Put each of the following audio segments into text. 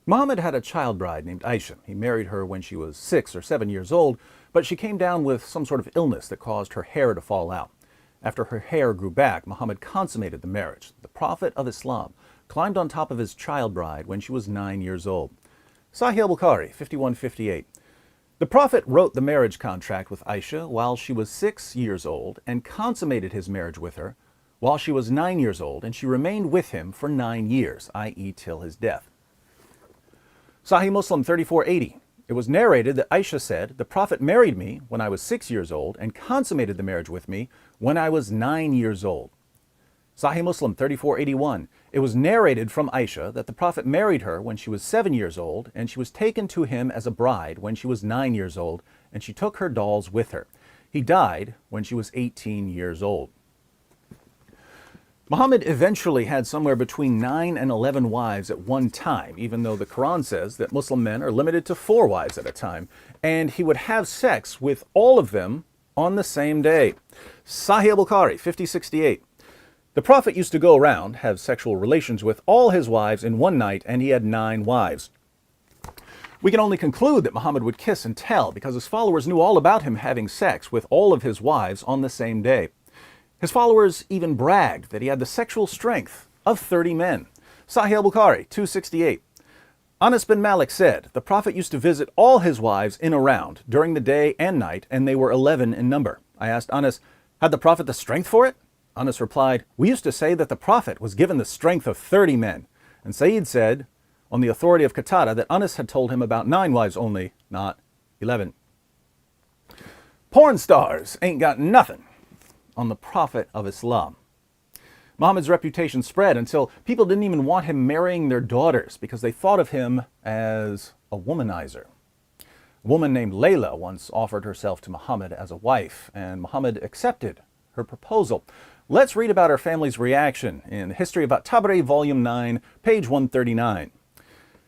Muhammad had a child bride named Aisha. He married her when she was 6 or 7 years old, but she came down with some sort of illness that caused her hair to fall out. After her hair grew back, Muhammad consummated the marriage. The Prophet of Islam climbed on top of his child bride when she was 9 years old. Sahih al-Bukhari, 5158. The Prophet wrote the marriage contract with Aisha while she was 6 years old and consummated his marriage with her while she was 9 years old, and she remained with him for 9 years, i.e. till his death. Sahih Muslim 3480. It was narrated that Aisha said, "The Prophet married me when I was 6 years old and consummated the marriage with me when I was 9 years old." Sahih Muslim 3481. It was narrated from Aisha that the Prophet married her when she was 7 years old, and she was taken to him as a bride when she was 9 years old, and she took her dolls with her. He died when she was 18 years old. Muhammad eventually had somewhere between 9 and 11 wives at one time, even though the Quran says that Muslim men are limited to 4 wives at a time, and he would have sex with all of them on the same day. Sahih al-Bukhari, 5068. The Prophet used to go around, have sexual relations with all his wives in one night, and he had 9 wives. We can only conclude that Muhammad would kiss and tell because his followers knew all about him having sex with all of his wives on the same day. His followers even bragged that he had the sexual strength of 30 men. Sahih al-Bukhari, 268. Anas bin Malik said, "The Prophet used to visit all his wives in a round during the day and night, and they were 11 in number." I asked Anas, "Had the Prophet the strength for it?" Anas replied, "We used to say that the Prophet was given the strength of 30 men. And Sayyid said, on the authority of Qatada, that Anas had told him about 9 wives only, not 11. Porn stars ain't got nothing on the Prophet of Islam. Muhammad's reputation spread until people didn't even want him marrying their daughters because they thought of him as a womanizer. A woman named Layla once offered herself to Muhammad as a wife, and Muhammad accepted her proposal. Let's read about her family's reaction in the History of At-Tabari, Volume 9, page 139.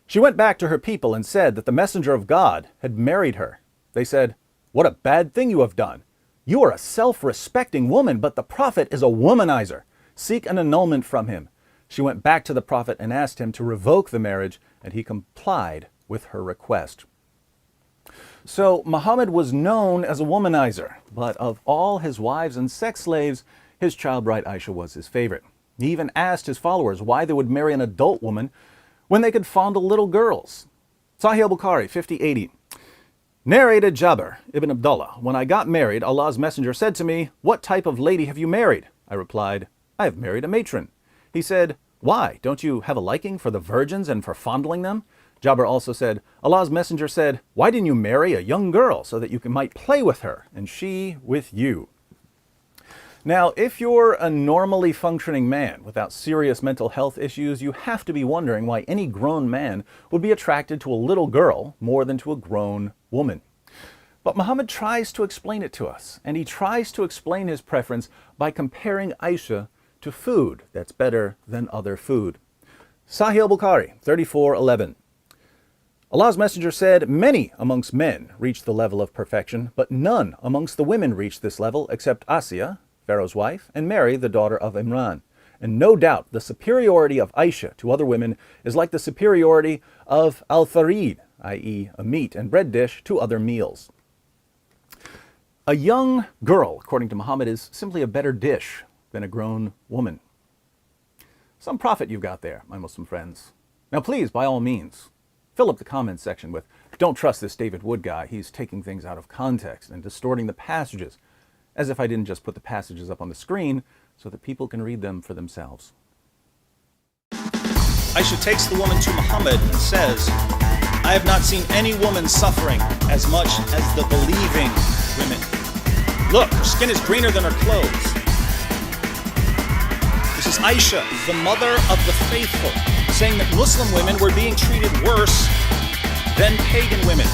She went back to her people and said that the messenger of God had married her. They said, "What a bad thing you have done. You are a self-respecting woman, but the Prophet is a womanizer. Seek an annulment from him." She went back to the Prophet and asked him to revoke the marriage, and he complied with her request. So Muhammad was known as a womanizer, but of all his wives and sex slaves, his child bride Aisha was his favorite. He even asked his followers why they would marry an adult woman when they could fondle little girls. Sahih al-Bukhari, 5080. Narrated Jabir ibn Abdullah, "When I got married, Allah's messenger said to me, 'What type of lady have you married?' I replied, 'I have married a matron.' He said, 'Why? Don't you have a liking for the virgins and for fondling them?' Jabir also said, 'Allah's messenger said, 'Why didn't you marry a young girl so that you might play with her, and she with you?'" Now, if you're a normally functioning man without serious mental health issues, you have to be wondering why any grown man would be attracted to a little girl more than to a grown woman. But Muhammad tries to explain it to us, and he tries to explain his preference by comparing Aisha to food that's better than other food. Sahih al-Bukhari, 3411. Allah's messenger said, "Many amongst men reach the level of perfection, but none amongst the women reach this level except Asiya, Pharaoh's wife, and Mary, the daughter of Imran. And no doubt the superiority of Aisha to other women is like the superiority of al-farid, i.e. a meat and bread dish, to other meals." A young girl, according to Muhammad, is simply a better dish than a grown woman. Some profit you've got there, my Muslim friends. Now please, by all means, fill up the comments section with, "Don't trust this David Wood guy, he's taking things out of context and distorting the passages," as if I didn't just put the passages up on the screen so that people can read them for themselves. Aisha takes the woman to Muhammad and says, "I have not seen any woman suffering as much as the believing women. Look, her skin is greener than her clothes." This is Aisha, the mother of the faithful, saying that Muslim women were being treated worse than pagan women.